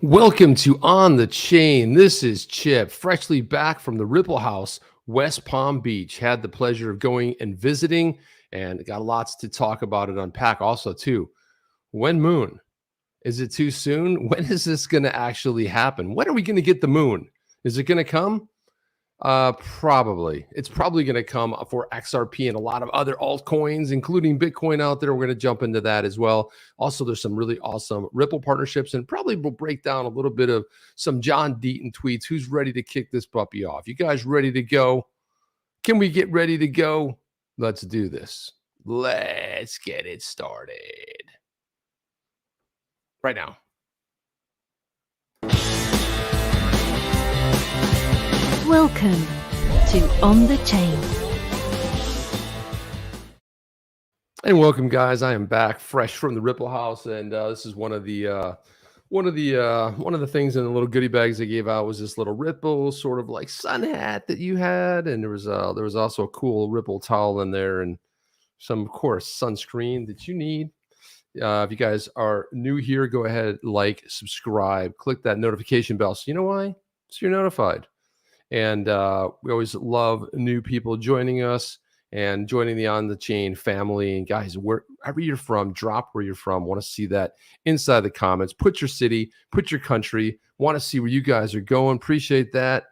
Welcome to On the Chain. This is Chip, freshly back from the Ripple House, West Palm Beach. Had the pleasure of going and visiting, and got lots to talk about and unpack. Also, too, when moon? Is it too soon? When is this going to actually happen? When are we going to get the moon? Is it going to come? Probably. It's probably going to come for XRP and a lot of other altcoins, including Bitcoin out there. We're going to jump into that as well. Also, there's some really awesome Ripple partnerships, and probably we'll break down a little bit of some John Deaton tweets. Who's ready to kick this puppy off? You guys ready to go? Can we get ready to go? Let's do this. Let's get it started right now. Welcome to On the Chain. And welcome, guys. I am back fresh from the Ripple House, and this is one of the things in the little goodie bags they gave out was this little Ripple sort of like sun hat that you had, and there was also a cool Ripple towel in there, and some, of course, sunscreen that you need. If you guys are new here, go ahead, like, subscribe, click that notification bell. So you know why? So you're notified. And we always love new people joining us and joining the On the Chain family. And guys, wherever you're from, drop where you're from. Want to see that inside the comments. Put your city, put your country. Want to see where you guys are going. Appreciate that.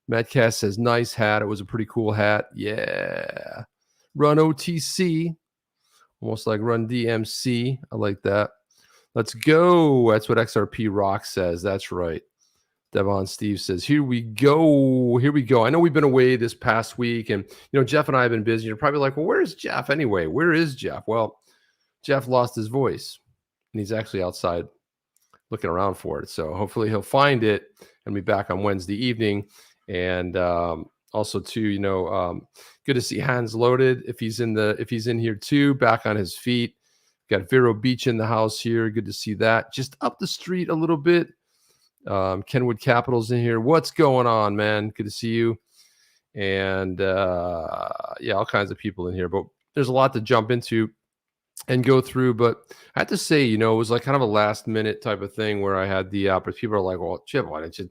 Madcast says, nice hat. It was a pretty cool hat. Yeah. Run OTC. Almost like run DMC. I like that. Let's go. That's what XRP Rock says. That's right. Devon Steve says, here we go. Here we go. I know we've been away this past week, and Jeff and I have been busy. You're probably like, well, where is Jeff anyway? Where is Jeff? Well, Jeff lost his voice, and he's actually outside looking around for it. So hopefully he'll find it and be back on Wednesday evening. And also too, good to see Hans Loaded if he's in here too, back on his feet. Got Vero Beach in the house here. Good to see that. Just up the street a little bit. Kenwood Capital's in here. What's going on, man? Good to see you. And yeah, all kinds of people in here. But there's a lot to jump into and go through. But I have to say, it was like kind of a last minute type of thing where I had the people are like, well, Chip, why don't you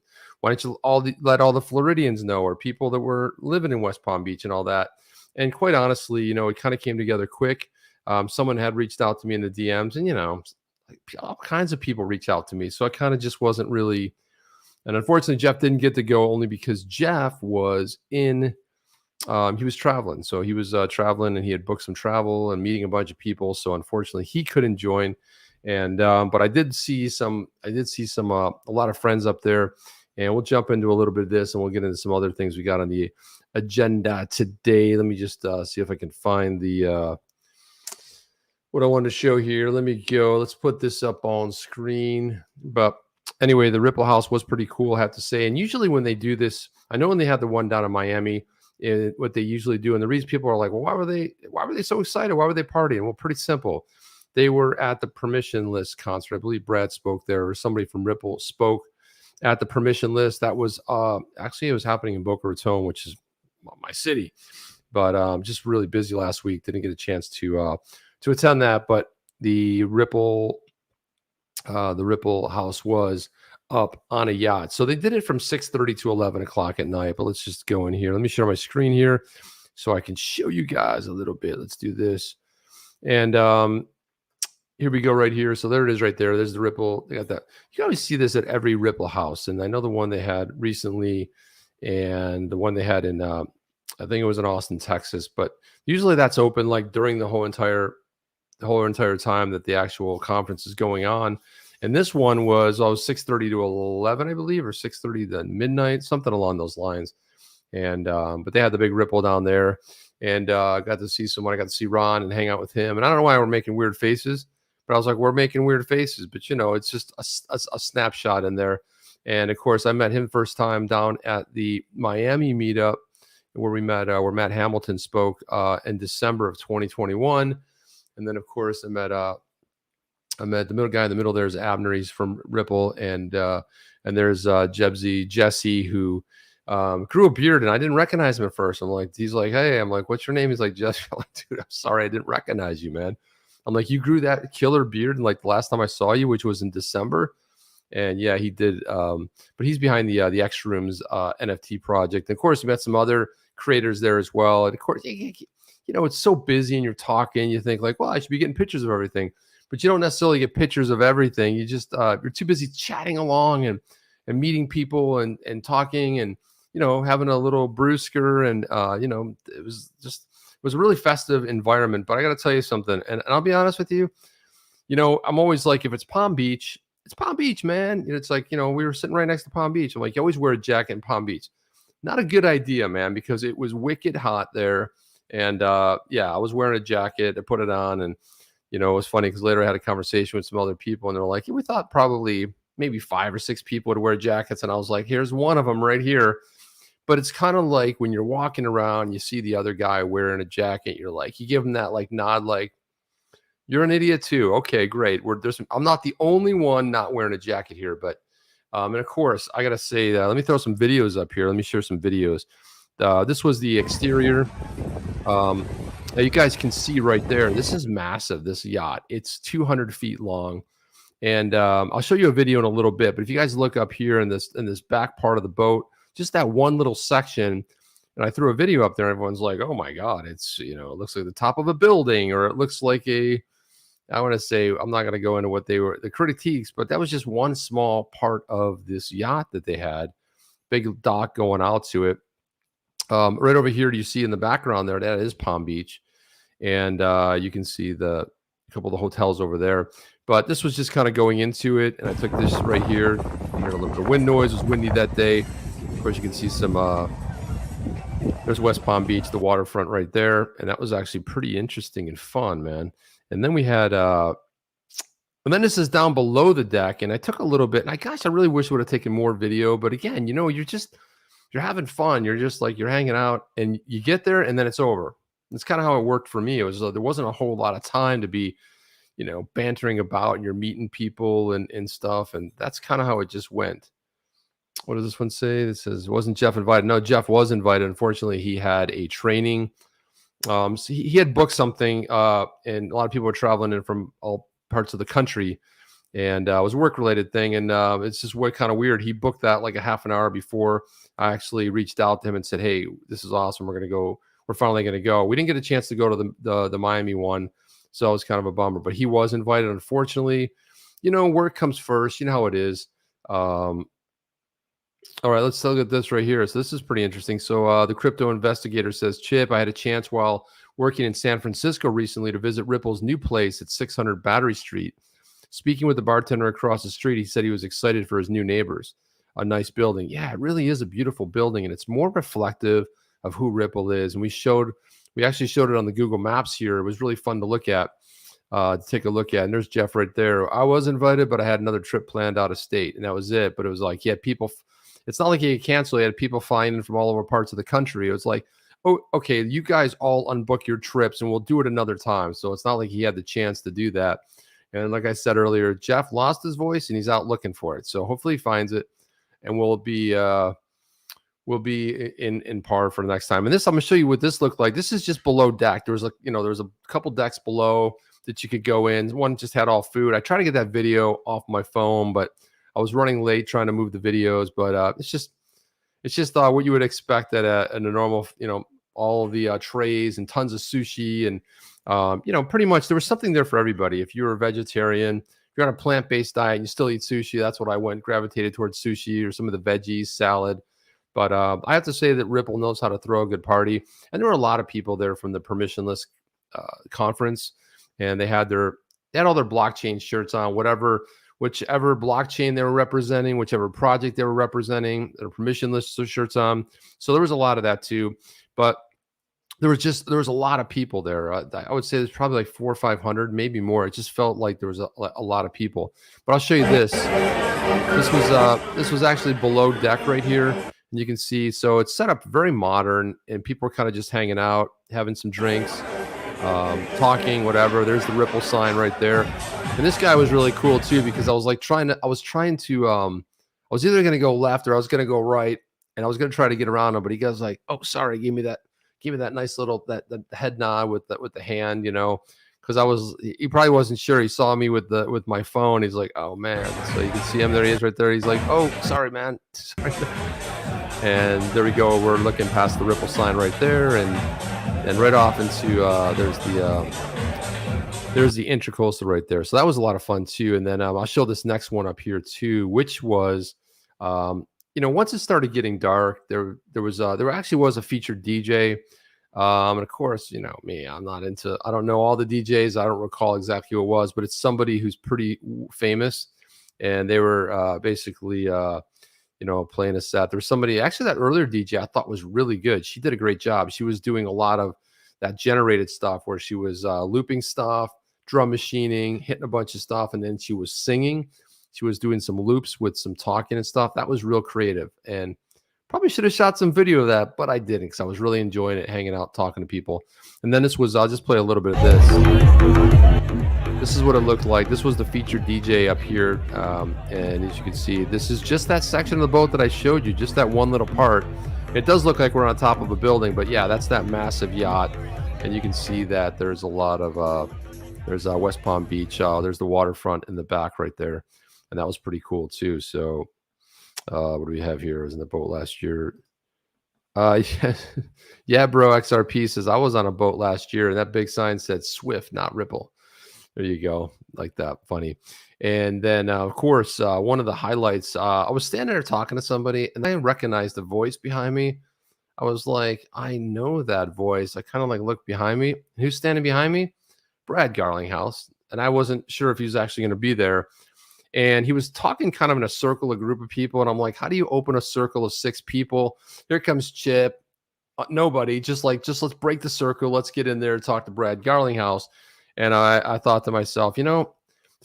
let all the Floridians know, or people that were living in West Palm Beach and all that. And quite honestly, it kind of came together quick. Someone had reached out to me in the DMs, and all kinds of people reach out to me. So I kind of just wasn't really, and unfortunately Jeff didn't get to go only because Jeff was he was traveling. So he was traveling, and he had booked some travel and meeting a bunch of people. So unfortunately he couldn't join. And, but I did see a lot of friends up there, and we'll jump into a little bit of this, and we'll get into some other things we got on the agenda today. Let me just see if I can find what I wanted to show here. Let me go. Let's put this up on screen. But anyway, the Ripple House was pretty cool, I have to say. And usually when they do this, I know when they had the one down in Miami, what they usually do, and the reason people are like, well, why were they so excited? Why were they partying? Well, pretty simple. They were at the Permission List concert. I believe Brad spoke there, or somebody from Ripple spoke at the Permission List. That was actually, it was happening in Boca Raton, which is my city. But just really busy last week. Didn't get a chance to attend that, but the Ripple House was up on a yacht. So they did it from 6:30 to 11 o'clock at night. But let's just go in here. Let me share my screen here so I can show you guys a little bit. Let's do this. And here we go right here. So there it is right there. There's the Ripple. They got that. You can always see this at every Ripple House. And I know the one they had recently and the one they had in, I think it was in Austin, Texas. But usually that's open like during the whole entire time that the actual conference is going on. And this one was 6:30 to 11, I believe, or 6:30 to midnight, something along those lines. And but they had the big Ripple down there, and I got to see someone. I got to see Ron and hang out with him. And I don't know why we're making weird faces, but I was like, we're making weird faces, but it's just a snapshot in there. And of course, I met him first time down at the Miami meetup where we met, where Matt Hamilton spoke in December of 2021. And then, of course, I met the middle guy in the middle. There's Abner. He's from Ripple, and there's Jesse, who grew a beard, and I didn't recognize him at first. He's like, hey, I'm like, what's your name? He's like, Jesse. I'm like, dude, I'm sorry, I didn't recognize you, man. I'm like, you grew that killer beard, and like the last time I saw you, which was in December. And yeah, he did. But he's behind the X Rooms NFT project. And of course, we met some other creators there as well. And of course, it's so busy and you're talking, you think like, well, I should be getting pictures of everything, but you don't necessarily get pictures of everything. You just you're too busy chatting along and meeting people and talking and having a little brewsker and it was a really festive environment. But I got to tell you something, and I'll be honest with you, I'm always like, if it's Palm Beach, it's Palm Beach, man. It's like, we were sitting right next to Palm Beach. I'm like, you always wear a jacket in Palm Beach. Not a good idea, man, because it was wicked hot there. And yeah, I was wearing a jacket. I put it on, and it was funny because later I had a conversation with some other people, and they're like, yeah, we thought probably maybe 5 or 6 people would wear jackets. And I was like, here's one of them right here. But it's kind of like when you're walking around, you see the other guy wearing a jacket, you're like, you give him that like nod, like, you're an idiot too. Okay, great. I'm not the only one not wearing a jacket here, but and of course, I gotta say that. Let me throw some videos up here. Let me share some videos. This was the exterior. Now you guys can see right there. This is massive. This yacht. It's 200 feet long, and I'll show you a video in a little bit. But if you guys look up here in this back part of the boat, just that one little section. And I threw a video up there. Everyone's like, "Oh my God, it's it looks like the top of a building, or it looks like a." I want to say, I'm not going to go into what they were, the critiques, but that was just one small part of this yacht that they had. Big dock going out to it. Right over here, do you see in the background there, that is Palm Beach. And you can see a couple of the hotels over there. But this was just kind of going into it. And I took this right here. You heard a little bit of wind noise. It was windy that day. Of course, you can see some, there's West Palm Beach, the waterfront right there. And that was actually pretty interesting and fun, man. And then we had, and then this is down below the deck. And I took a little bit, and I really wish I would have taken more video. But again, you're having fun. You're just like, you're hanging out, and you get there, and then it's over. It's kind of how it worked for me. It was there wasn't a whole lot of time to be, bantering about, and you're meeting people and stuff. And that's kind of how it just went. What does this one say? It says, wasn't Jeff invited? No, Jeff was invited. Unfortunately, he had a training. So he had booked something, and a lot of people were traveling in from all parts of the country, and it was a work-related thing. And it's just kind of weird. He booked that like a half an hour before I actually reached out to him and said, "Hey, this is awesome. We're going to go. We're finally going to go." We didn't get a chance to go to the Miami one, so it was kind of a bummer. But he was invited. Unfortunately, work comes first. You know how it is. All right, let's look at this right here. So this is pretty interesting. So the crypto investigator says, Chip, I had a chance while working in San Francisco recently to visit Ripple's new place at 600 Battery Street. Speaking with the bartender across the street, he said he was excited for his new neighbors. A nice building. Yeah, it really is a beautiful building, and it's more reflective of who Ripple is. And we actually showed it on the Google Maps here. It was really fun to look at, to take a look at. And there's Jeff right there. I was invited, but I had another trip planned out of state, and that was it. But it was like, yeah, people... It's not like he could cancel. He had people flying in from all over parts of the country. It was like, oh, okay, you guys all unbook your trips and we'll do it another time. So it's not like he had the chance to do that. And like I said earlier, Jeff lost his voice and he's out looking for it. So hopefully he finds it, and we'll be in par for the next time. And this, I'm gonna show you what this looked like. This is just below deck. There was a couple decks below that you could go in. One just had all food. I tried to get that video off my phone, but I was running late trying to move the videos, but it's just what you would expect at a normal, all of the trays and tons of sushi and, pretty much there was something there for everybody. If you're a vegetarian, if you're on a plant-based diet and you still eat sushi, that's what I gravitated towards sushi or some of the veggies, salad. But I have to say that Ripple knows how to throw a good party. And there were a lot of people there from the permissionless conference, and they had all their blockchain shirts on, whichever blockchain they were representing, whichever project they were representing, their permissionless shirts on. So there was a lot of that too. But there was a lot of people there. I would say there's probably like 400 or 500, maybe more. It just felt like there was a lot of people. But I'll show you this. This was actually below deck right here. And you can see, so it's set up very modern, and people are kind of just hanging out, having some drinks, talking, whatever. There's the Ripple sign right there. And this guy was really cool too, because I was either going to go left or I was going to go right, and I was going to try to get around him, but he goes like, "Oh, sorry, give me that nice little that head nod with the hand, because he probably wasn't sure. He saw me with my phone. He's like, oh man. So you can see him. There he is right there. He's like, oh, sorry, man. Sorry. And there we go. We're looking past the Ripple sign right there, and right off into there's the Intracoastal right there. So that was a lot of fun too. And then I'll show this next one up here too, which was, once it started getting dark, there actually was a featured DJ. And of course, me, I don't know all the DJs. I don't recall exactly who it was, but it's somebody who's pretty famous. And they were basically, playing a set. There was somebody, actually that earlier DJ I thought was really good. She did a great job. She was doing a lot of that generated stuff where she was looping stuff, drum machining, hitting a bunch of stuff. And then she was singing. She was doing some loops with some talking and stuff. That was real creative. And probably should have shot some video of that, but I didn't because I was really enjoying it, hanging out, talking to people. And then I'll just play a little bit of this. This is what it looked like. This was the featured DJ up here. And as you can see, this is just that section of the boat that I showed you, just that one little part. It does look like we're on top of a building, but yeah, that's that massive yacht. And you can see that there's a lot of, there's West Palm Beach. There's the waterfront in the back right there. And that was pretty cool too. So what do we have here? I was in the boat last year. Yeah, bro. XRP says I was on a boat last year, and that big sign said Swift, not Ripple. There you go, like that. Funny. And then of course, one of the highlights. I was standing there talking to somebody, and I recognized the voice behind me. I was like, I know that voice. I kind of like looked behind me. Who's standing behind me? Brad Garlinghouse. And I wasn't sure if he was actually going to be there. And he was talking kind of in a circle, a group of people. And I'm like, how do you open a circle of 6 people? Here comes Chip. Nobody. Just let's break the circle. Let's get in there and talk to Brad Garlinghouse. And I thought to myself, the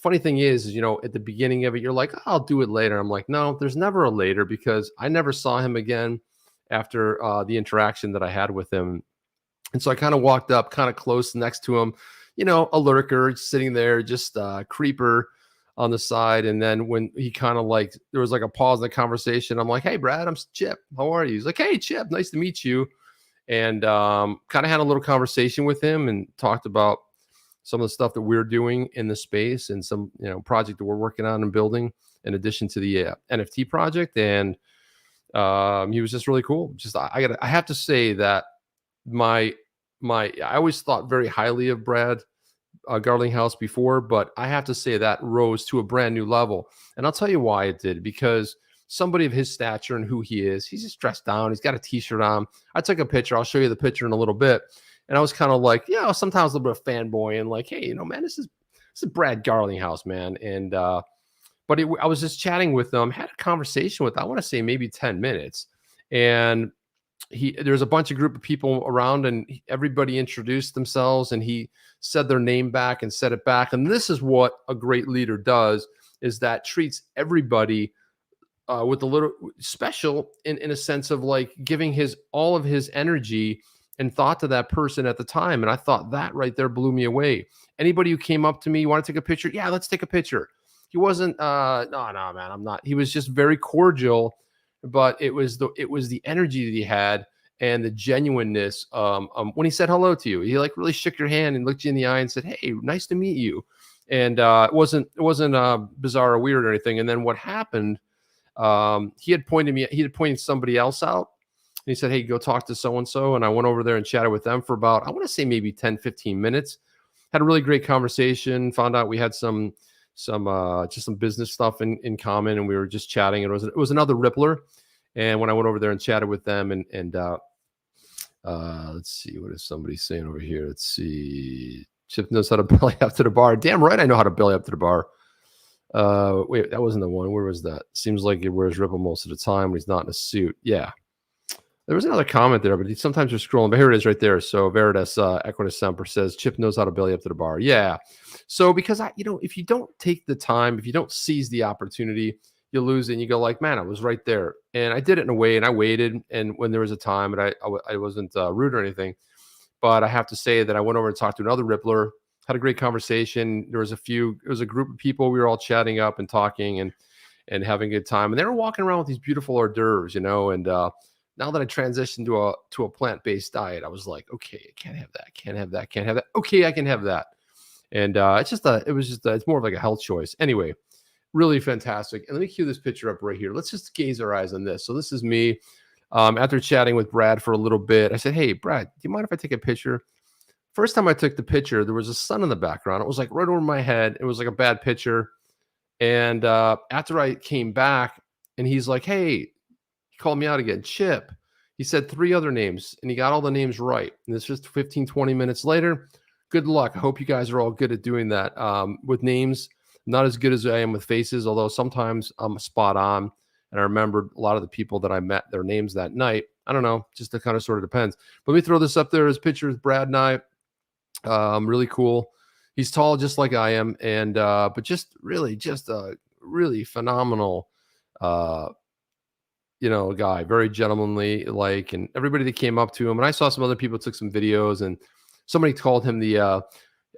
funny thing is, at the beginning of it, you're like, I'll do it later. I'm like, no, there's never a later, because I never saw him again after the interaction that I had with him. And so I kind of walked up kind of close next to him, a lurker sitting there, just a creeper on the side. And then when he kind of there was like a pause in the conversation, I'm like, hey, Brad, I'm Chip. How are you? He's like, hey, Chip, nice to meet you. And kind of had a little conversation with him and talked about some of the stuff that we're doing in the space and some, project that we're working on and building in addition to the NFT project. And he was just really cool. Just, I have to say that I always thought very highly of Brad Garlinghouse before, but I have to say that rose to a brand new level. And I'll tell you why it did, because somebody of his stature and who he is, he's just dressed down. He's got a t-shirt on. I took a picture. I'll show you the picture in a little bit. And I was kind of like, sometimes a little bit of fanboy and like, hey, man, this is Brad Garlinghouse, man. And, but I was just chatting with him, had a conversation with, I want to say maybe 10 minutes. And there's a group of people around, and everybody introduced themselves, and he said their name back and said it back. And this is what a great leader does, is that treats everybody with a little special in a sense of like giving all of his energy and thought to that person at the time. And I thought that right there blew me away. Anybody who came up to me, you want to take a picture? Yeah, let's take a picture. He wasn't, no, man, I'm not. He was just very cordial, but it was the energy that he had and the genuineness. When he said hello to you, he like really shook your hand and looked you in the eye and said, hey, nice to meet you. And it wasn't bizarre or weird or anything. And then what happened, he had pointed somebody else out. And he said, hey, go talk to so-and-so. And I went over there and chatted with them for about, I want to say maybe 10, 15 minutes. Had a really great conversation. Found out we had just some business stuff in common. And we were just chatting. It was another Rippler. And when I went over there and chatted with them and let's see, what is somebody saying over here? Let's see. Chip knows how to belly up to the bar. Damn right I know how to belly up to the bar. Wait, that wasn't the one. Where was that? Seems like he wears Ripple most of the time when he's not in a suit. Yeah. There was another comment there, but sometimes you're scrolling. But here it is right there. So Veritas Equitas Semper says, Chip knows how to belly up to the bar. Yeah. So because if you don't take the time, if you don't seize the opportunity, you lose it and you go like, man, I was right there. And I did it in a way, and I waited. And when there was a time, and I wasn't rude or anything, but I have to say that I went over and talked to another Rippler, had a great conversation. It was a group of people. We were all chatting up and talking and having a good time. And they were walking around with these beautiful hors d'oeuvres, and now that I transitioned to a plant-based diet, I was like, okay, I can't have that, can't have that, can't have that. Okay, I can have that. And it's more of like a health choice. Anyway, really fantastic. And let me cue this picture up right here. Let's just gaze our eyes on this. So this is me after chatting with Brad for a little bit. I said, hey, Brad, do you mind if I take a picture? First time I took the picture, there was a sun in the background. It was like right over my head. It was like a bad picture. And after I came back, and he's like, hey, he called me out again, Chip. He said 3 other names, and he got all the names right. And it's just 15, 20 minutes later. Good luck. I hope you guys are all good at doing that with names. Not as good as I am with faces, although sometimes I'm spot on. And I remembered a lot of the people that I met, their names that night. I don't know, just it kind of sort of depends. But let me throw this up there as pictures, Brad and I. Really cool. He's tall just like I am, and but just a really phenomenal guy, very gentlemanly, like, and everybody that came up to him. And I saw some other people took some videos, and somebody called him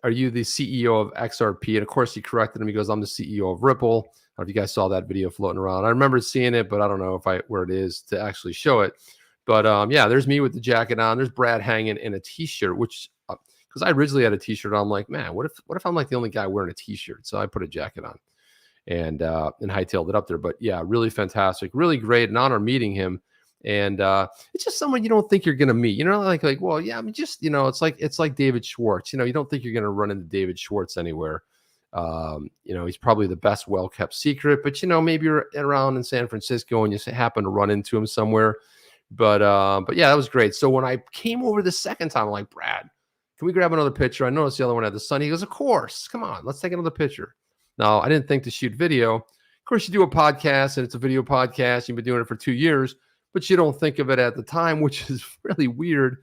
are you the CEO of XRP? And of course he corrected him. He goes, I'm the CEO of Ripple. I don't know if you guys saw that video floating around. I remember seeing it, but I don't know where it is to actually show it. But yeah, there's me with the jacket on. There's Brad hanging in a t-shirt, which because I originally had a t-shirt on. I'm like, man, what if I'm like the only guy wearing a t-shirt? So I put a jacket on and hightailed it up there. But yeah, really fantastic, really great, an honor meeting him. And it's just someone you don't think you're gonna meet, like, well, yeah, I mean, just, it's like David Schwartz, you don't think you're gonna run into David Schwartz anywhere. He's probably the best well-kept secret, but maybe you're around in San Francisco and you happen to run into him somewhere. But yeah, that was great. So when I came over the second time, I'm like, Brad, can we grab another picture? I noticed the other one had the sun. He goes, of course, come on, let's take another picture. Now, I didn't think to shoot video. Of course, you do a podcast and it's a video podcast. You've been doing it for 2 years, but you don't think of it at the time, which is really weird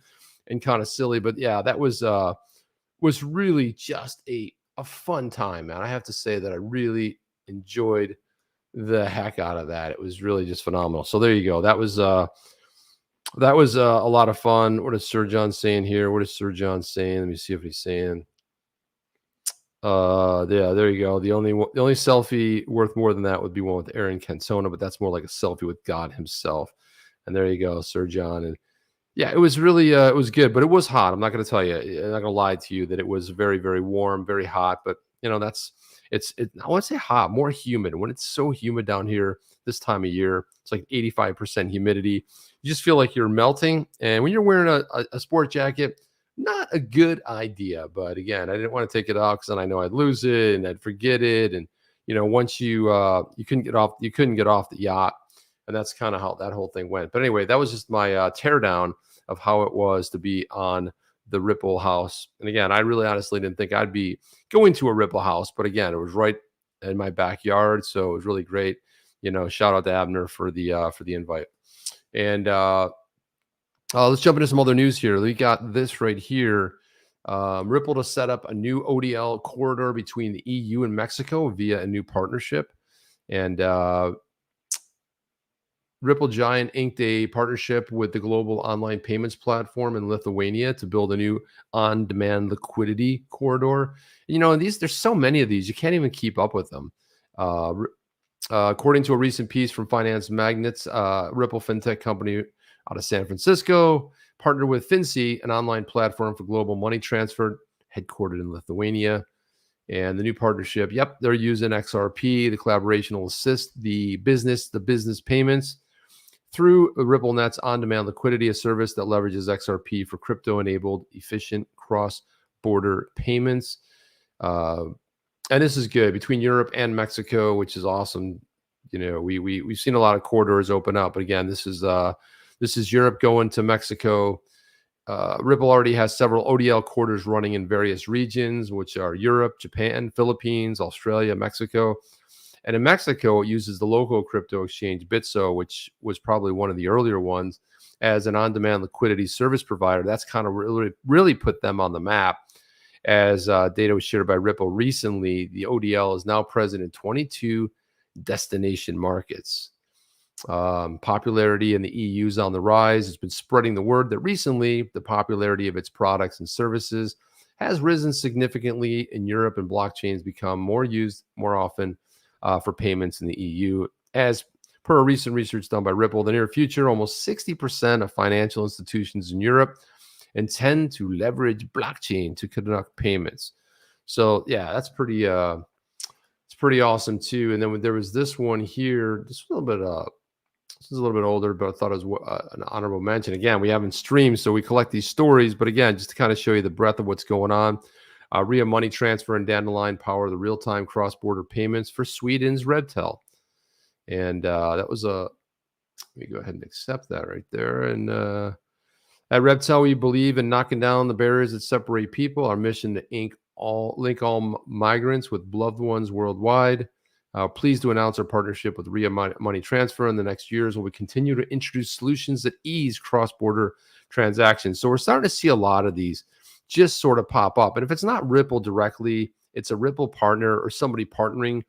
and kind of silly. But yeah, that was really just a fun time, man. I have to say that I really enjoyed the heck out of that. It was really just phenomenal. So there you go. That was a lot of fun. What is Sir John saying here? What is Sir John saying? Let me see if he's saying. Yeah, there you go. The only selfie worth more than that would be one with Aaron Cantona, but that's more like a selfie with God himself. And there you go, Sir John. And yeah, it was really it was good, but it was hot. I'm not going to tell you. I'm not going to lie to you that it was very, very warm, very hot. But I want to say hot, more humid. When it's so humid down here this time of year, it's like 85% humidity. You just feel like you're melting. And when you're wearing a sport jacket, not a good idea. But again, I didn't want to take it off because then I know I'd lose it and I'd forget it. And once you couldn't get off the yacht, and that's kind of how that whole thing went. But anyway, that was just my teardown of how it was to be on the Ripple house. And again, I really honestly didn't think I'd be going to a Ripple house, but again, it was right in my backyard, so it was really great. Shout out to Abner for the invite. And let's jump into some other news here. We got this right here. Ripple to set up a new ODL corridor between the EU and Mexico via a new partnership. And Ripple Giant inked a partnership with the global online payments platform in Lithuania to build a new on-demand liquidity corridor. And there's so many of these, you can't even keep up with them. According to a recent piece from Finance Magnets, Ripple fintech company out of San Francisco partnered with Finci, an online platform for global money transfer, headquartered in Lithuania. And the new partnership, they're using XRP. The collaboration will assist the business payments through RippleNet's on-demand liquidity, a service that leverages XRP for crypto-enabled, efficient cross-border payments. And this is good between Europe and Mexico, which is awesome. We've seen a lot of corridors open up, but again, this is Europe going to Mexico. Ripple already has several ODL corridors running in various regions, which are Europe, Japan, Philippines, Australia, Mexico. And in Mexico, it uses the local crypto exchange Bitso, which was probably one of the earlier ones, as an on-demand liquidity service provider. That's kind of really put them on the map. As data was shared by Ripple recently, the ODL is now present in 22 destination markets. Popularity in the EU is on the rise. It's been spreading the word that recently the popularity of its products and services has risen significantly in Europe, and blockchains become more used more often for payments in the EU. As per a recent research done by Ripple, the near future, almost 60% of financial institutions in Europe intend to leverage blockchain to conduct payments. So yeah, that's pretty it's pretty awesome too. And then there was this one here. This was a little bit this is a little bit older, but I thought it was an honorable mention. Again, we haven't streamed, so we collect these stories. But again, just to kind of show you the breadth of what's going on. RIA money transfer and Dandelion power the real-time cross-border payments for Sweden's Redtel. And that was a, let me go ahead and accept that right there. And at Reptel, we believe in knocking down the barriers that separate people. Our mission to link all migrants with loved ones worldwide. Pleased to announce our partnership with RIA Money Transfer in the next years, where we continue to introduce solutions that ease cross-border transactions. So we're starting to see a lot of these just sort of pop up. And if it's not Ripple directly, it's a Ripple partner or somebody partnering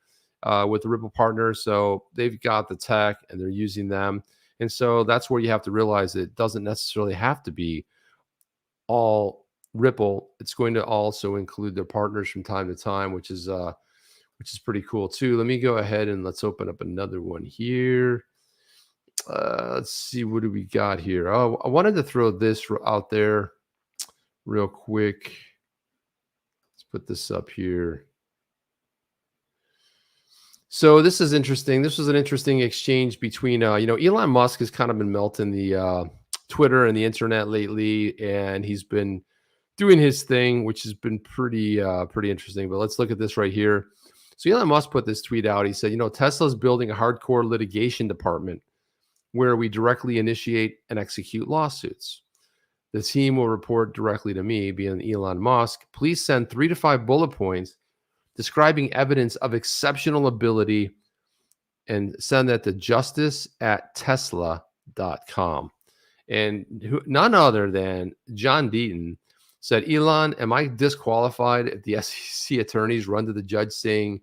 with the Ripple partner. So they've got the tech and they're using them. And so that's where you have to realize that it doesn't necessarily have to be all Ripple. It's going to also include their partners from time to time, which is pretty cool too. Let me go ahead and let's open up another one here. Let's see, what do we got here? Oh, I wanted to throw this out there real quick. Let's put this up here. So this is interesting. This was an interesting exchange between, Elon Musk has kind of been melting the Twitter and the internet lately, and he's been doing his thing, which has been pretty interesting. But let's look at this right here. So Elon Musk put this tweet out. He said, Tesla's building a hardcore litigation department where we directly initiate and execute lawsuits. The team will report directly to me, being Elon Musk. Please send 3 to 5 bullet points describing evidence of exceptional ability and send that to justice@tesla.com. And none other than John Deaton said, Elon, am I disqualified if the SEC attorneys run to the judge saying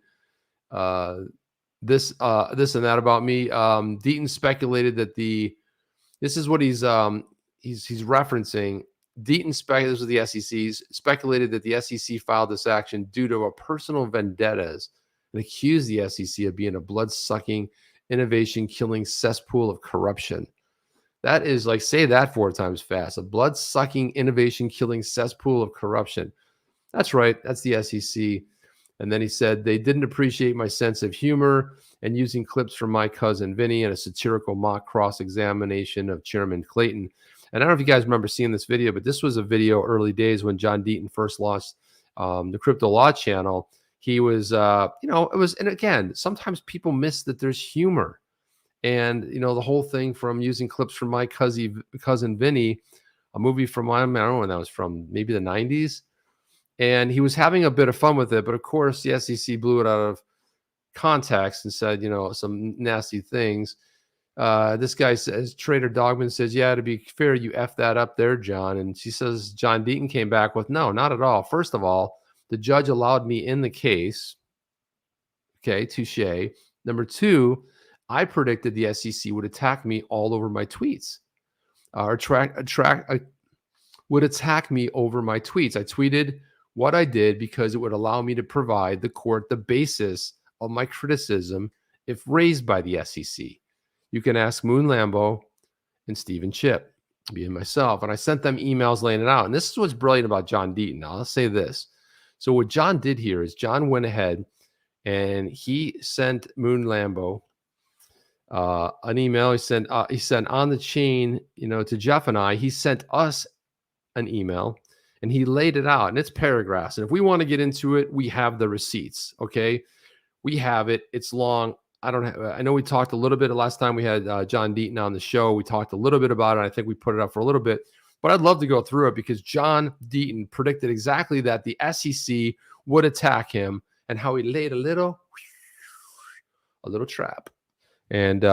this and that about me? Deaton speculated that this is what he's referencing. Deaton speculated, the SEC's speculated that the SEC filed this action due to a personal vendettas and accused the SEC of being a blood-sucking, innovation-killing cesspool of corruption. That is like, say that 4 times fast. A blood-sucking, innovation-killing cesspool of corruption. That's right. That's the SEC. And then he said, they didn't appreciate my sense of humor and using clips from my cousin Vinny and a satirical mock cross-examination of Chairman Clayton. And I don't know if you guys remember seeing this video, but this was a video early days when John Deaton first launched the Crypto Law channel. He was, and again, sometimes people miss that there's humor. And, the whole thing from using clips from my cousin Vinny, a movie from, I don't know when that was from, maybe the 90s. And he was having a bit of fun with it. But of course, the SEC blew it out of context and said, some nasty things. This guy says, Trader Dogman says, yeah, to be fair, you F that up there, John. And she says, John Deaton came back with, no, not at all. First of all, the judge allowed me in the case. Okay, touche. Number 2, I predicted the SEC would attack me all over my tweets. Would attack me over my tweets. I tweeted what I did because it would allow me to provide the court the basis of my criticism if raised by the SEC. You can ask Moon Lambo and Stephen Chip, being myself. And I sent them emails laying it out. And this is what's brilliant about John Deaton. Now, I'll say this. So what John did here is John went ahead and he sent Moon Lambo an email. He sent on the chain, to Jeff and I. He sent us an email and he laid it out. And it's paragraphs. And if we want to get into it, we have the receipts. Okay. We have it. It's long. I know we talked a little bit last time we had John Deaton on the show. We talked a little bit about it. I think we put it up for a little bit, but I'd love to go through it because John Deaton predicted exactly that the SEC would attack him and how he laid a little trap. And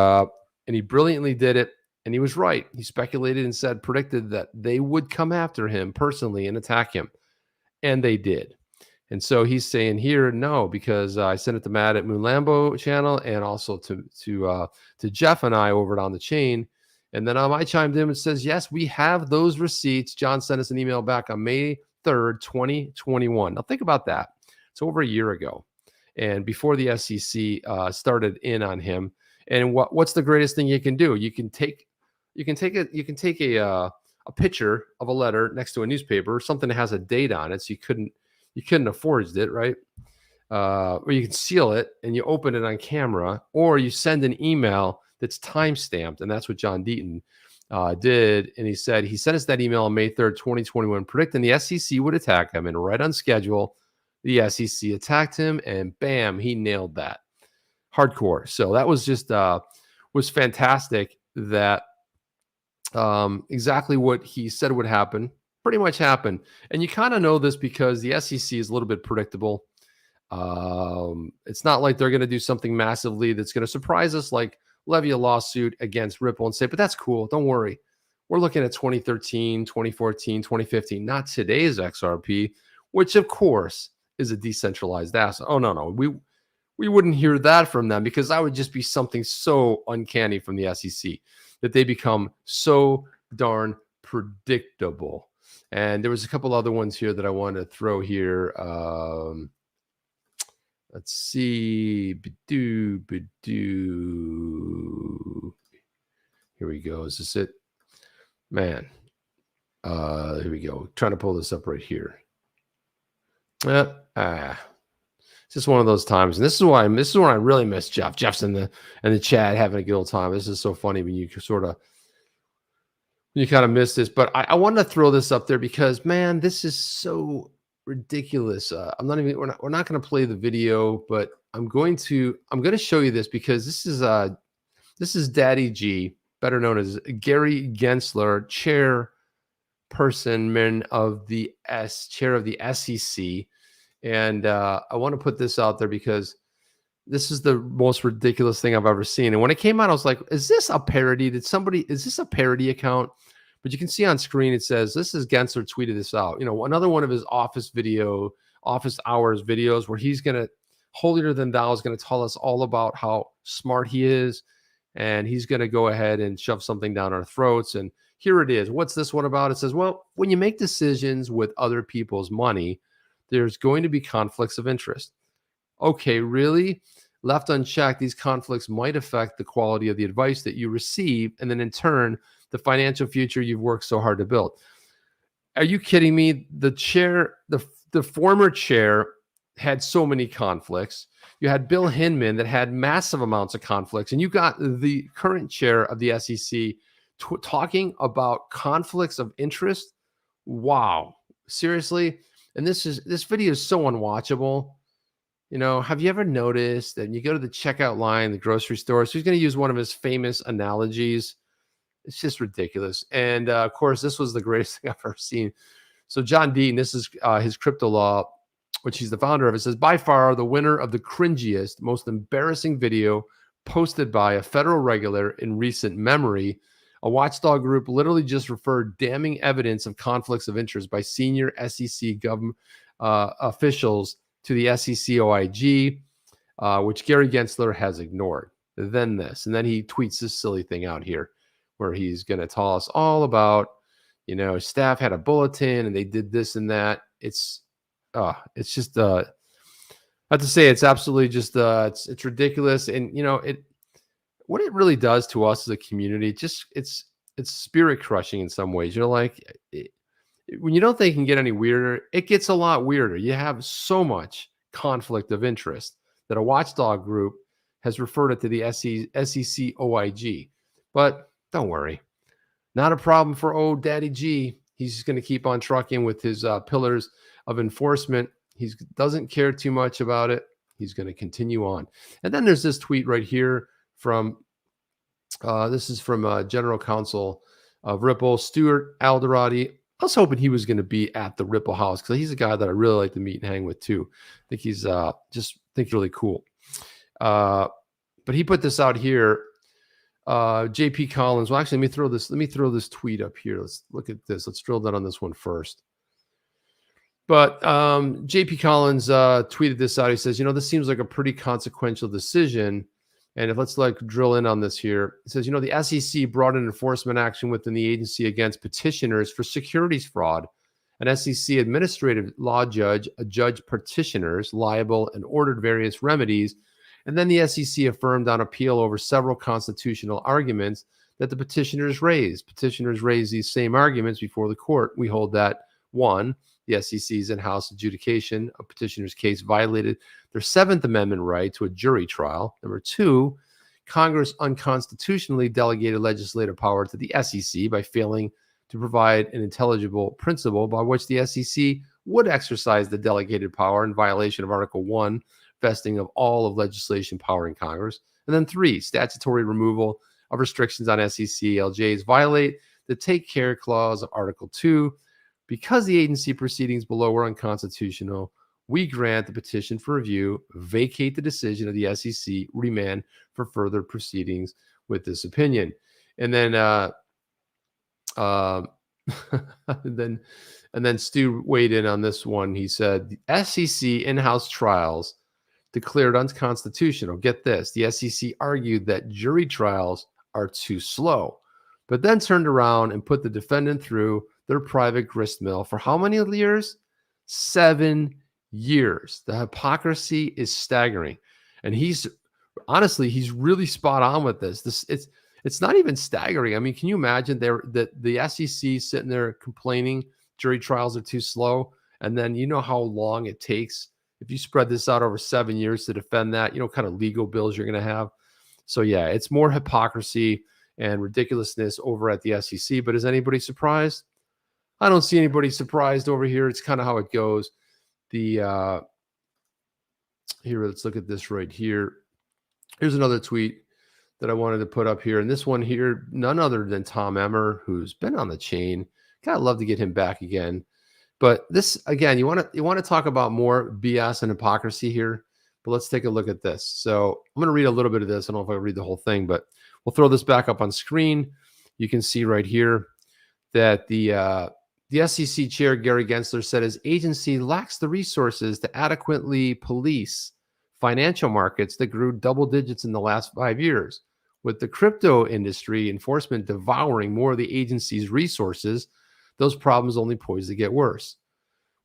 he brilliantly did it. And he was right. He speculated and predicted that they would come after him personally and attack him. And they did. And so he's saying here, no, because I sent it to Matt at Moon Lambo channel and also to Jeff and I over it on the chain. And then I chimed in and says, yes, we have those receipts. John sent us an email back on May 3rd, 2021. Now think about that. It's over a year ago. And before the SEC started in on him. And what's the greatest thing you can do? You can take a picture of a letter next to a newspaper, something that has a date on it. So you couldn't you couldn't have forged it, right? Or you can seal it and you open it on camera, or you send an email that's timestamped, and that's what John Deaton did. And he said he sent us that email on May 3rd, 2021, predicting the SEC would attack him, and right on schedule, the SEC attacked him, and bam, he nailed that. Hardcore. So that was just was fantastic. That exactly what he said would happen pretty much happened. And you kind of know this because the SEC is a little bit predictable. It's not like they're going to do something massively that's going to surprise us, like levy a lawsuit against Ripple and say, but that's cool, don't worry, we're looking at 2013, 2014, 2015, not today's XRP, which of course is a decentralized asset. Oh, no, we wouldn't hear that from them, because that would just be something so uncanny from the SEC, that they become so darn predictable. And there was a couple other ones here that I wanted to throw here. Let's see. Here we go. Is this it? Man. Here we go. Trying to pull this up right here. It's just one of those times. And this is when I really miss Jeff. Jeff's in the chat having a good old time. This is so funny when you kind of miss this. But I wanted to throw this up there because, man, this is so ridiculous. We're not going to play the video, but I'm going to show you this, because this is Daddy G, better known as Gary Gensler, chair of the SEC. And I want to put this out there because this is the most ridiculous thing I've ever seen. And when it came out, I was like, is this a parody? Is this a parody account? But you can see on screen, it says, this is Gensler tweeted this out. Another one of his office hours videos where he's going to, holier than thou, is going to tell us all about how smart he is. And he's going to go ahead and shove something down our throats. And here it is. What's this one about? It says, well, when you make decisions with other people's money, there's going to be conflicts of interest. Okay, really? Left unchecked, these conflicts might affect the quality of the advice that you receive, and then in turn, the financial future you've worked so hard to build. Are you kidding me? The former chair had so many conflicts. You had Bill Hinman that had massive amounts of conflicts, and you got the current chair of the SEC talking about conflicts of interest. Wow, seriously? And this video is so unwatchable. Have you ever noticed that you go to the checkout line, the grocery store? So he's going to use one of his famous analogies. It's just ridiculous. And of course, this was the greatest thing I've ever seen. So John Deaton, this is his crypto law, which he's the founder of. It says, by far the winner of the cringiest, most embarrassing video posted by a federal regulator in recent memory. A watchdog group literally just referred damning evidence of conflicts of interest by senior SEC government officials to the SEC OIG, which Gary Gensler has ignored. Then this, and then he tweets this silly thing out here, where he's going to tell us all about, staff had a bulletin and they did this and that. It's just, I have to say, it's absolutely just, it's ridiculous. And, what it really does to us as a community, it's spirit crushing in some ways. You're like, when you don't think it can get any weirder, it gets a lot weirder. You have so much conflict of interest that a watchdog group has referred it to the SEC OIG. But don't worry, not a problem for old Daddy G. He's just going to keep on trucking with his pillars of enforcement. He doesn't care too much about it. He's going to continue on. And then there's this tweet right here from, this is from General Counsel of Ripple, Stuart Alderoty. I was hoping he was going to be at the Ripple house, because he's a guy that I really like to meet and hang with too. I think he's think really cool. But he put this out here. JP Collins. Well, actually, let me throw this tweet up here. Let's look at this. Let's drill down on this one first. But JP Collins tweeted this out. He says, this seems like a pretty consequential decision. And let's drill in on this here. It says, the SEC brought an enforcement action within the agency against petitioners for securities fraud. An SEC administrative law judge adjudged petitioners liable and ordered various remedies. And then the SEC affirmed on appeal over several constitutional arguments that the petitioners raised. Petitioners raised these same arguments before the court. We hold that, 1, The SEC's in-house adjudication of petitioner's case violated their Seventh Amendment right to a jury trial. Number two, Congress unconstitutionally delegated legislative power to the SEC by failing to provide an intelligible principle by which the SEC would exercise the delegated power in violation of Article 1, vesting of all of legislation power in Congress. And then three, statutory removal of restrictions on SEC LJs violate the Take Care Clause of Article 2. Because the agency proceedings below are unconstitutional, we grant the petition for review, vacate the decision of the SEC, remand for further proceedings with this opinion. And then and then Stu weighed in on this one. He said the SEC in-house trials declared unconstitutional. Get this. The SEC argued that jury trials are too slow, but then turned around and put the defendant through their private gristmill for how many years? 7 years. The hypocrisy is staggering. And he's really spot on with this. It's not even staggering. I mean, can you imagine that the SEC sitting there complaining jury trials are too slow? And then you know how long it takes if you spread this out over 7 years to defend that, you know, kind of legal bills you're going to have. So yeah, it's more hypocrisy and ridiculousness over at the SEC. But is anybody surprised? I don't see anybody surprised over here. It's kind of how it goes. Here, let's look at this right here. Here's another tweet that I wanted to put up here. And this one here, none other than Tom Emmer, who's been on the chain. Kind of love to get him back again. But this, again, you want to talk about more BS and hypocrisy here. But let's take a look at this. So I'm going to read a little bit of this. I don't know if I read the whole thing, but we'll throw this back up on screen. You can see right here that the SEC chair, Gary Gensler, said his agency lacks the resources to adequately police financial markets that grew double digits in the last 5 years. With the crypto industry enforcement devouring more of the agency's resources, those problems only poised to get worse.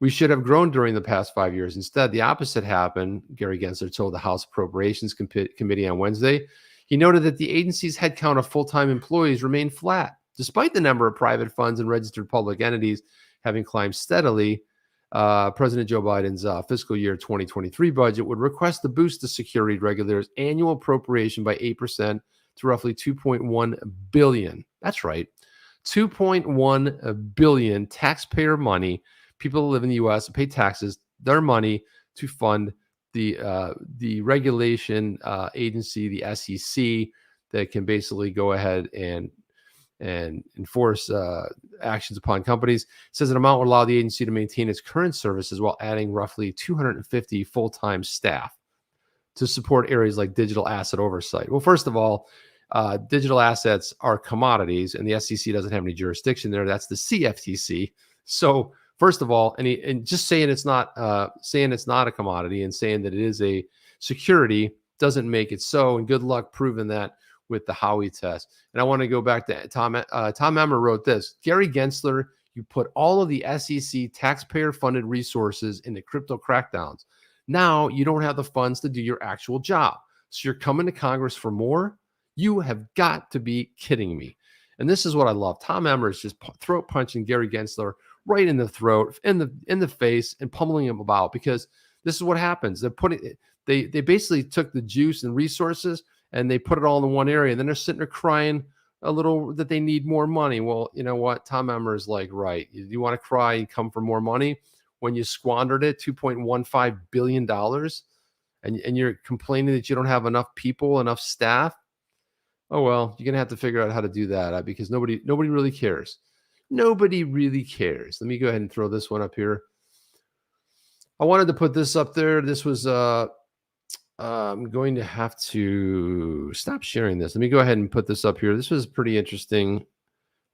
We should have grown during the past 5 years. Instead, the opposite happened, Gary Gensler told the House Appropriations Committee on Wednesday. He noted that the agency's headcount of full-time employees remained flat, despite the number of private funds and registered public entities having climbed steadily. President Joe Biden's fiscal year 2023 budget would request to boost the security regulators' annual appropriation by 8% to roughly $2.1 billion. That's right, $2.1 billion taxpayer money. People who live in the U.S. and pay taxes, their money to fund the regulation agency, the SEC, that can basically go ahead and enforce actions upon companies. It says an amount would allow the agency to maintain its current services while adding roughly 250 full-time staff to support areas like digital asset oversight. Well, first of all, digital assets are commodities, and the SEC doesn't have any jurisdiction there. That's the CFTC. So first of all, and just saying it's not a commodity and saying that it is a security doesn't make it so. And good luck proving that with the Howey test. And I want to go back to Tom Emmer wrote this. Gary Gensler, you put all of the SEC taxpayer-funded resources into crypto crackdowns. Now you don't have the funds to do your actual job. So you're coming to Congress for more? You have got to be kidding me. And this is what I love. Tom Emmer is just throat punching Gary Gensler right in the throat, in the face, and pummeling him about, because this is what happens. They basically took the juice and resources and they put it all in one area. And then they're sitting there crying a little that they need more money. Well, you know what? Tom Emmer is like, right. You want to cry and come for more money when you squandered it, $2.15 billion, and you're complaining that you don't have enough people, enough staff. Oh, well, you're going to have to figure out how to do that because nobody really cares. Nobody really cares. Let me go ahead and throw this one up here. I wanted to put this up there. This was, I'm going to have to stop sharing this. Let me go ahead and put this up here. This was pretty interesting.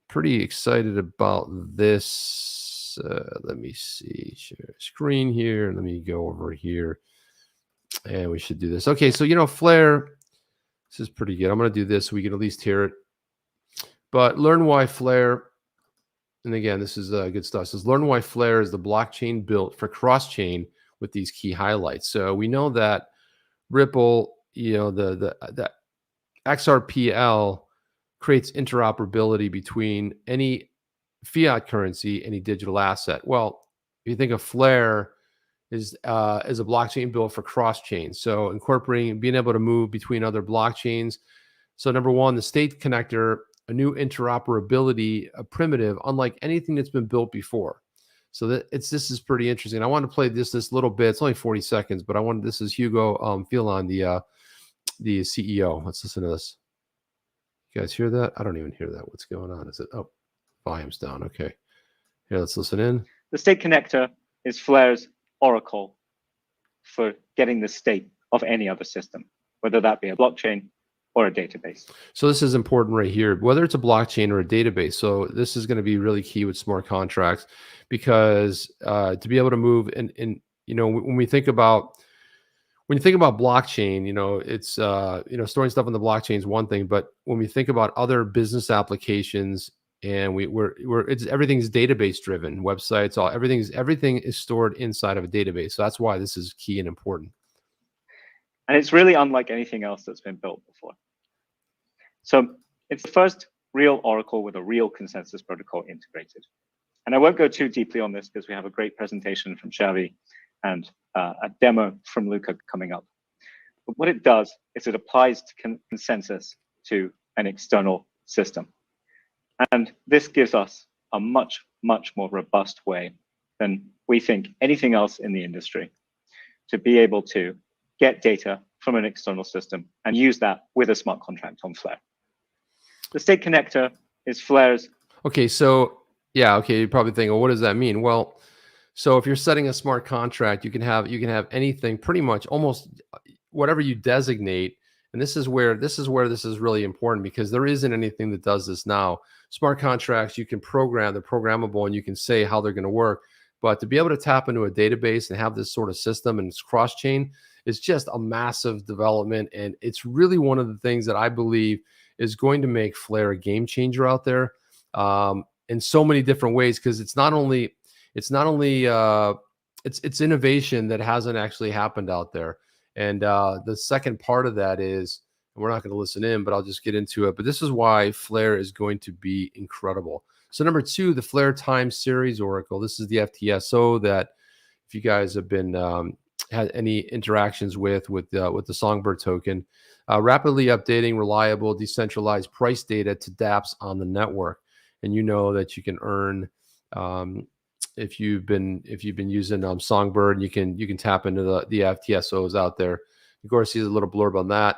Pretty excited about this. Let me see. Share screen here. Let me go over here. And we should do this. Okay, so, Flare, this is pretty good. I'm going to do this so we can at least hear it. But learn why Flare, and again, this is good stuff. It says, learn why Flare is the blockchain built for cross-chain with these key highlights. So we know that Ripple, the XRPL creates interoperability between any fiat currency, any digital asset. Well, if you think of Flare is a blockchain built for cross chain. So incorporating, being able to move between other blockchains. So number one, the state connector, a new interoperability, a primitive, unlike anything that's been built before. So this is pretty interesting. I want to play this little bit. It's only 40 seconds, but this is Hugo Philon, the CEO. Let's listen to this. You guys hear that? I don't even hear that. What's going on? Is it? Oh, volume's down. Okay. Here, let's listen in. The state connector is Flare's oracle for getting the state of any other system, whether that be a blockchain or a database. So this is important right here, whether it's a blockchain or a database. So this is going to be really key with smart contracts, because to be able to move and when you think about blockchain, it's storing stuff on the blockchain is one thing, but when we think about other business applications, and everything's database driven, websites, everything is stored inside of a database. So that's why this is key and important. And it's really unlike anything else that's been built before. So it's the first real oracle with a real consensus protocol integrated. And I won't go too deeply on this because we have a great presentation from Xavi and a demo from Luca coming up. But what it does is it applies to consensus to an external system. And this gives us a much, much more robust way than we think anything else in the industry to be able to get data from an external system and use that with a smart contract on Flare. The state connector is Flare's. Okay, so yeah, okay, you're probably thinking, well, what does that mean? Well, so if you're setting a smart contract, you can have anything, pretty much almost whatever you designate. And this is where this is really important, because there isn't anything that does this now. Smart contracts, you can program, they're programmable, and you can say how they're going to work. But to be able to tap into a database and have this sort of system and it's cross-chain is just a massive development. And it's really one of the things that I believe is going to make Flare a game changer out there in so many different ways, because it's innovation that hasn't actually happened out there. And the second part of that is, and we're not going to listen in, but I'll just get into it. But this is why Flare is going to be incredible. So number two, the Flare Time Series Oracle. This is the FTSO that, if you guys have been had any interactions with the Songbird token, rapidly updating reliable decentralized price data to dApps on the network. And you know that you can earn if you've been using Songbird, you can tap into the FTSOs out there. Of course, see a little blurb on that.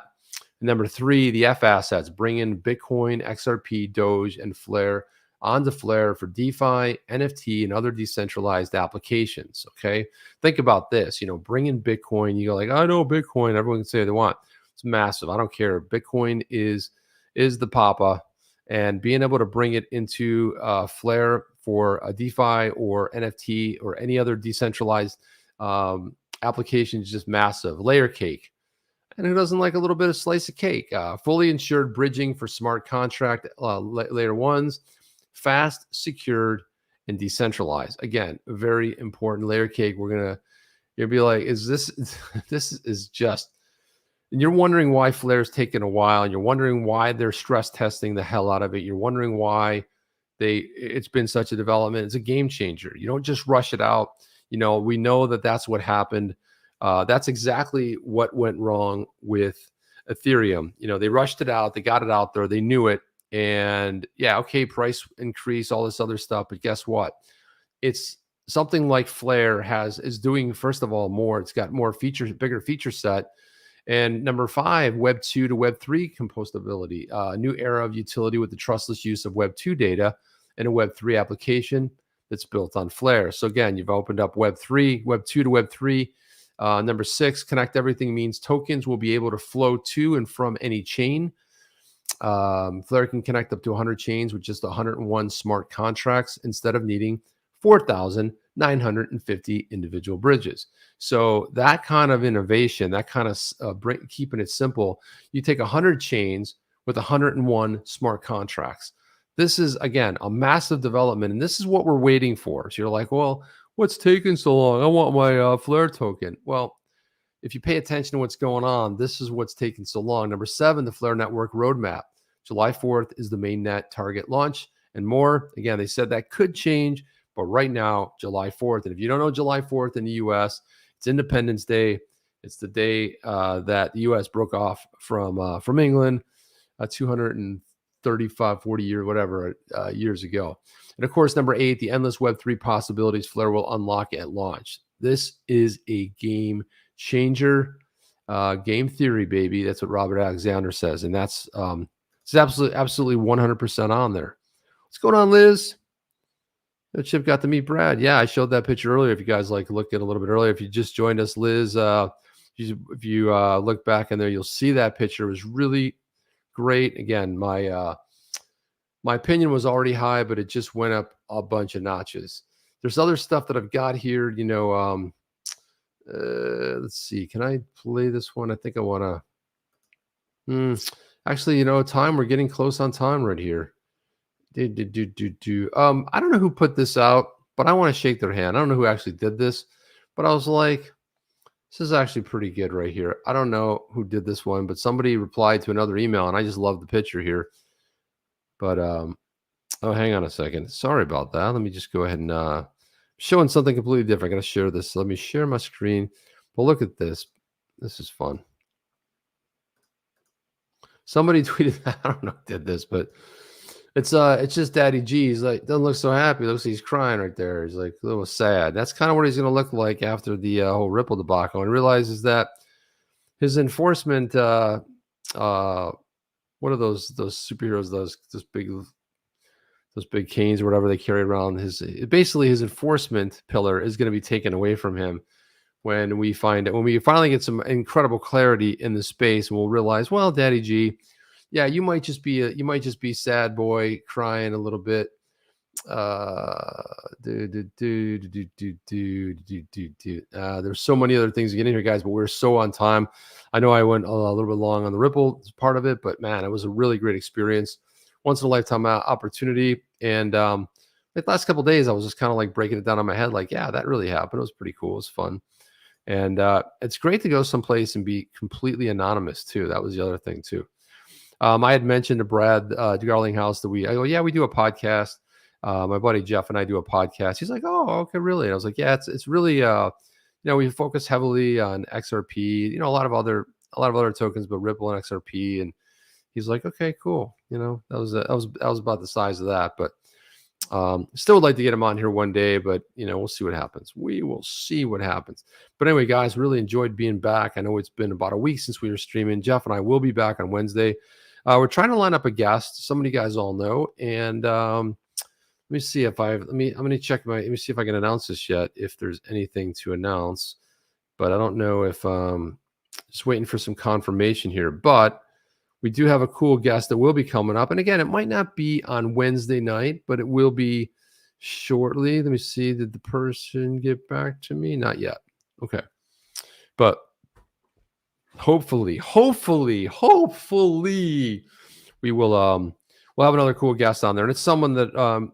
And number three, the F assets, bring in Bitcoin, XRP, Doge, and Flare onto Flare for DeFi, NFT, and other decentralized applications. Okay, think about this. Bring in Bitcoin. You go like, I know Bitcoin. Everyone can say what they want. It's massive. I don't care. Bitcoin is the papa, and being able to bring it into Flare for a DeFi or NFT or any other decentralized application is just massive. Layer cake. And who doesn't like a little bit of slice of cake? Fully insured bridging for smart contract layer ones, fast, secured, and decentralized. Again, very important. Layer cake. You'll be like, is this is just, and you're wondering why Flare's taken a while, and you're wondering why they're stress testing the hell out of it. You're wondering why it's been such a development. It's a game changer. You don't just rush it out. We know that that's what happened. That's exactly what went wrong with Ethereum. They rushed it out. They got it out there. They knew it. And yeah, okay, price increase, all this other stuff. But guess what? It's something like Flare is doing, first of all, more. It's got more features, bigger feature set. And number five, Web 2 to Web 3 compostability, a new era of utility with the trustless use of Web 2 data and a Web 3 application that's built on Flare. So again, you've opened up Web 3, Web 2 to Web 3. Number six, connect everything means tokens will be able to flow to and from any chain. Flare can connect up to 100 chains with just 101 smart contracts instead of needing 4,950 individual bridges. So that kind of innovation, that kind of keeping it simple, you take 100 chains with 101 smart contracts. This is, again, a massive development, and this is what we're waiting for. So you're like, well, what's taking so long? I want my Flare token. Well, if you pay attention to what's going on, this is what's taking so long. Number seven, the Flare Network roadmap. July 4th is the mainnet target launch and more. Again, they said that could change, But right now, July 4th, and if you don't know July 4th in the U.S., it's Independence Day. It's the day that the U.S. broke off from England 235, 40 years, whatever, years ago. And of course, number 8, the endless Web3 possibilities Flare will unlock at launch. This is a game changer. Game theory, baby. That's what Robert Alexander says. And that's it's absolutely 100% on there. What's going on, Liz? Chip got to meet Brad. Yeah, I showed that picture earlier. If you guys looked at it a little bit earlier, if you just joined us, Liz, if you look back in there, you'll see that picture. It was really great. Again, my opinion was already high, but it just went up a bunch of notches. There's other stuff that I've got here. Let's see. Can I play this one? I think I want to. Actually, time. We're getting close on time right here. I don't know who put this out, but I want to shake their hand. I don't know who actually did this, but I was like, this is actually pretty good right here. I don't know who did this one, but somebody replied to another email, and I just love the picture here. But oh, hang on a second. Sorry about that. Let me just go ahead and showing something completely different. I'm going to share this. Let me share my screen. But look at this. This is fun. Somebody tweeted, I don't know who did this, but it's just Daddy G. He's like, doesn't look so happy. Looks like he's crying right there. He's like a little sad. That's kind of what he's going to look like after the whole Ripple debacle. And realizes that his enforcement, what are those superheroes? Those big canes or whatever they carry around. Basically his enforcement pillar is going to be taken away from him when we finally get some incredible clarity in the space, and we'll realize, well, Daddy G, yeah, you might just be sad boy crying a little bit. There's so many other things to get in here, guys, but we're so on time. I know I went a little bit long on the Ripple part of it, but man, it was a really great experience. Once in a lifetime opportunity. And the last couple of days, I was just kind of like breaking it down in my head. Like, yeah, that really happened. It was pretty cool. It was fun. And it's great to go someplace and be completely anonymous too. That was the other thing too. I had mentioned to Brad Garlinghouse that I go, yeah, we do a podcast. My buddy Jeff and I do a podcast. He's like, oh, okay, really? And I was like, yeah, it's really, we focus heavily on XRP, a lot of other tokens, but Ripple and XRP. And he's like, okay, cool. That was about the size of that, but still would like to get him on here one day, but we'll see what happens. We will see what happens. But anyway, guys, really enjoyed being back. I know it's been about a week since we were streaming. Jeff and I will be back on Wednesday. We're trying to line up a guest. Somebody you guys all know. And let me see if I'm going to check let me see if I can announce this yet, if there's anything to announce, but I don't know if just waiting for some confirmation here, but we do have a cool guest that will be coming up. And again, it might not be on Wednesday night, but it will be shortly. Let me see. Did the person get back to me? Not yet. Okay. But hopefully we will we'll have another cool guest on there. And it's someone that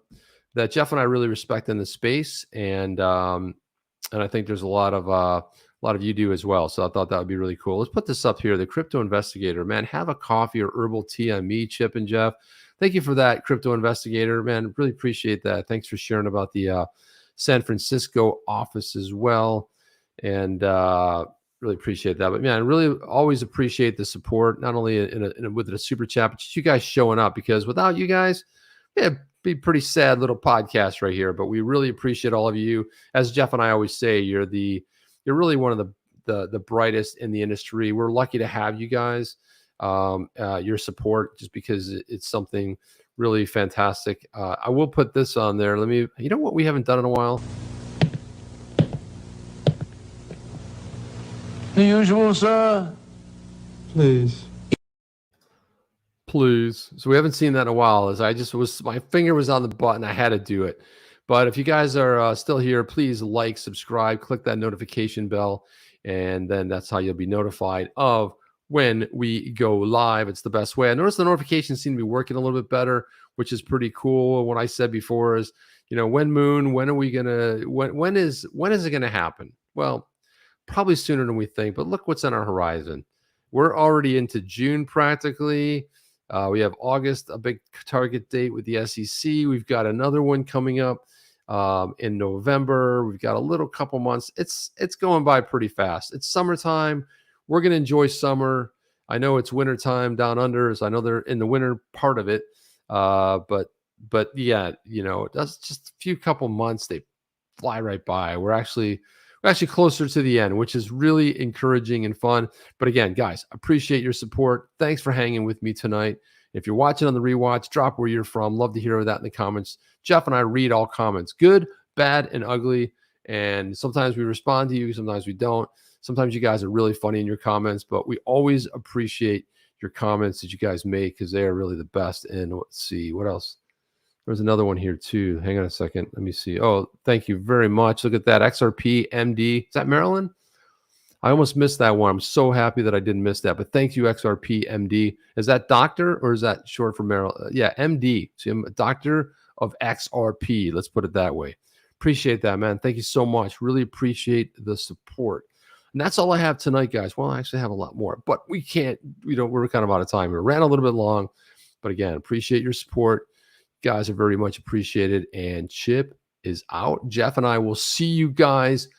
that Jeff and I really respect in the space. And I think there's a lot of you do as well. So I thought that would be really cool. Let's put this up here. The Crypto Investigator, man, have a coffee or herbal tea on me, Chip and Jeff. Thank you for that, Crypto Investigator, man. Really appreciate that. Thanks for sharing about the San Francisco office as well. And really appreciate that. But man, I really always appreciate the support, not only with a super chat, but just you guys showing up, because without you guys, it'd be a pretty sad little podcast right here. But we really appreciate all of you. As Jeff and I always say, you're really one of the brightest in the industry. We're lucky to have you guys, your support, just because it's something really fantastic. I will put this on there. You know what we haven't done in a while? The usual, sir. Please. So we haven't seen that in a while, as my finger was on the button. I had to do it. But if you guys are still here, please like, subscribe, click that notification bell, and then that's how you'll be notified of when we go live. It's the best way. I noticed the notifications seem to be working a little bit better, which is pretty cool. What I said before is, when is it going to happen? Well, probably sooner than we think, but look what's on our horizon. We're already into June practically. We have August, a big target date with the SEC. We've got another one coming up in November. We've got a little couple months. It's going by pretty fast. It's summertime. We're going to enjoy summer. I know it's wintertime down under, so I know they're in the winter part of it. But yeah, that's just a few couple months. They fly right by. We're actually closer to the end, which is really encouraging and fun. But again, guys, appreciate your support. Thanks for hanging with me tonight. If you're watching on the rewatch, drop where you're from. Love to hear that in the comments. Jeff and I read all comments, good, bad, and ugly. And sometimes we respond to you, sometimes we don't. Sometimes you guys are really funny in your comments, but we always appreciate your comments that you guys make because they are really the best. And let's see, what else? There's another one here too. Hang on a second. Let me see. Oh, thank you very much. Look at that. XRP MD. Is that Maryland? I almost missed that one. I'm so happy that I didn't miss that. But thank you, XRP MD. Is that doctor or is that short for Maryland? Yeah, MD. So I'm a doctor of XRP. Let's put it that way. Appreciate that, man. Thank you so much. Really appreciate the support. And that's all I have tonight, guys. Well, I actually have a lot more, but we're kind of out of time. We ran a little bit long, but again, appreciate your support. You guys are very much appreciated. And Chip is out. Jeff and I will see you guys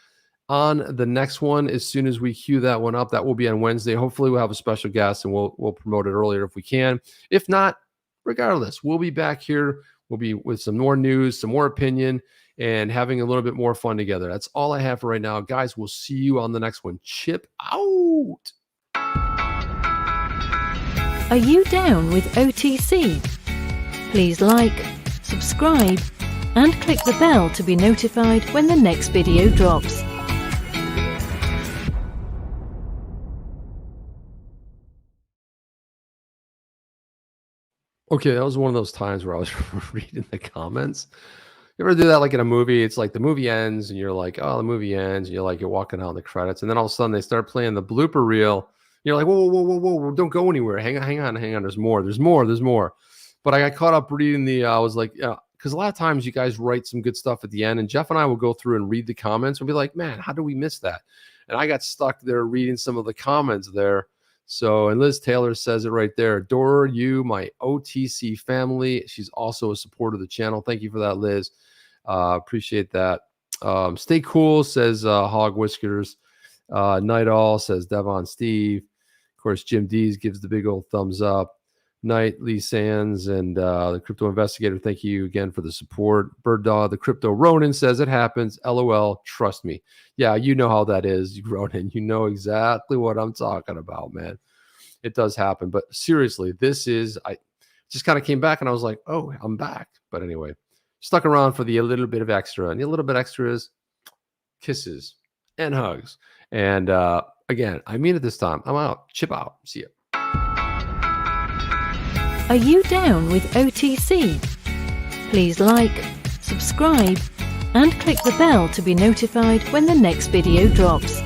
on the next one as soon as we queue that one up. That will be on Wednesday. Hopefully we'll have a special guest and we'll promote it earlier if we can. If not, regardless, we'll be back here. We'll be with some more news, some more opinion, and having a little bit more fun together. That's all I have for right now. Guys, we'll see you on the next one. Chip out. Are you down with OTC? Please like, subscribe, and click the bell to be notified when the next video drops. Okay, that was one of those times where I was reading the comments. You ever do that like in a movie? It's like the movie ends and you're like, oh, the movie ends. And you're walking out in the credits. And then all of a sudden they start playing the blooper reel. You're like, whoa, don't go anywhere. Hang on. There's more. But I got caught up reading I was like, because a lot of times you guys write some good stuff at the end. And Jeff and I will go through and read the comments and be like, man, how do we miss that? And I got stuck there reading some of the comments there. So, and Liz Taylor says it right there. Adore you, my OTC family. She's also a supporter of the channel. Thank you for that, Liz. Appreciate that. Stay cool, says Hog Whiskers. Night All says Devon Steve. Of course, Jim Dees gives the big old thumbs up. Night, Lee Sands, and the Crypto Investigator, thank you again for the support. Bird Dog, the Crypto Ronin says it happens. LOL, trust me. Yeah, you know how that is, Ronin. You know exactly what I'm talking about, man. It does happen. But seriously, I just kind of came back and I was like, oh, I'm back. But anyway, stuck around for a little bit of extra. And a little bit extra is kisses and hugs. And again, I mean it this time. I'm out. Chip out. See ya. Are you down with OTC? Please like, subscribe, and click the bell to be notified when the next video drops.